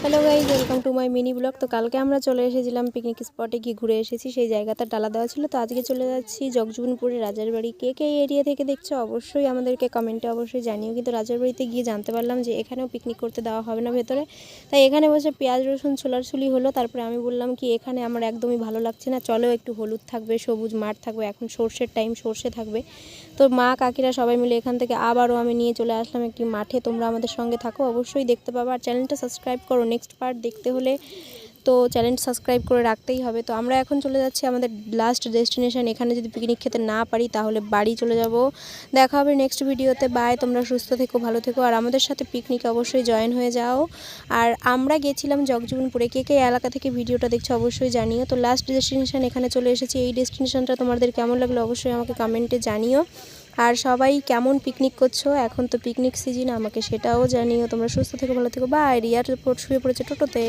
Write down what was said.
Hello guys, welcome to my mini blog. তো কালকে আমরা চলে এসেছিলাম পিকনিক স্পটে, গিয়ে ঘুরে এসেছি। সেই জায়গাটা ডালা দেওয়া ছিল। তো আজকে চলে যাচ্ছি জগজীবনপুরে রাজার বাড়ি। কে কে এই এরিয়া থেকে দেখছো অবশ্যই আমাদেরকে কমেন্টে অবশ্যই জানিও। কিন্তু রাজার বাড়িতে গিয়ে জানতে পারলাম যে এখানেও পিকনিক করতে দেওয়া হবে না ভেতরে। তাই এখানে বসে পেঁয়াজ রসুন ছোলাছুলি হলো। তারপরে আমি বললাম কি এখানে আমার একদমই ভালো লাগছে না, চলো একটু হলুদ থাকবে, সবুজ মাঠ থাকবে, এখন সর্ষের টাইম, সর্ষে থাকবে। তো মা কাকিরা সবাই মিলে এখান থেকে আবারও আমি নিয়ে চলে আসলাম একটি মাঠে। তোমরা আমাদের সঙ্গে থাকো, অবশ্যই দেখতে পাবো। আর চ্যানেলটা সাবস্ক্রাইব করো, নেক্সট পার্ট দেখতে হলে তো চ্যানেলটা সাবস্ক্রাইব করে রাখতেই হবে। তো আমরা এখন চলে যাচ্ছি আমাদের লাস্ট ডেস্টিনেশন। এখানে যদি পিকনিক খেতে না পারি তাহলে বাড়ি চলে যাব। দেখা হবে নেক্সট ভিডিওতে। বাই, তোমরা সুস্থ থেকো, ভালো থেকো, আর আমাদের সাথে পিকনিকে অবশ্যই জয়েন হয়ে যাও। আর আমরা গেছিলাম জগজীবনপুরে। কে কে এলাকা থেকে ভিডিওটা দেখছো অবশ্যই জানিও। তো লাস্ট ডেস্টিনেশন এখানে চলে এসেছি। এই ডেস্টিনেশনটা তোমাদের কেমন লাগলো অবশ্যই আমাকে কমেন্টে জানিও। আর সবাই কেমন পিকনিক করছো, এখন তো পিকনিক সিজন, আমাকে সেটাও জানিও। তোমরা সুস্থ থেকো, ভালো থেকো। বাই। রিয়ার শুয়ে পড়েছে টোটোতে।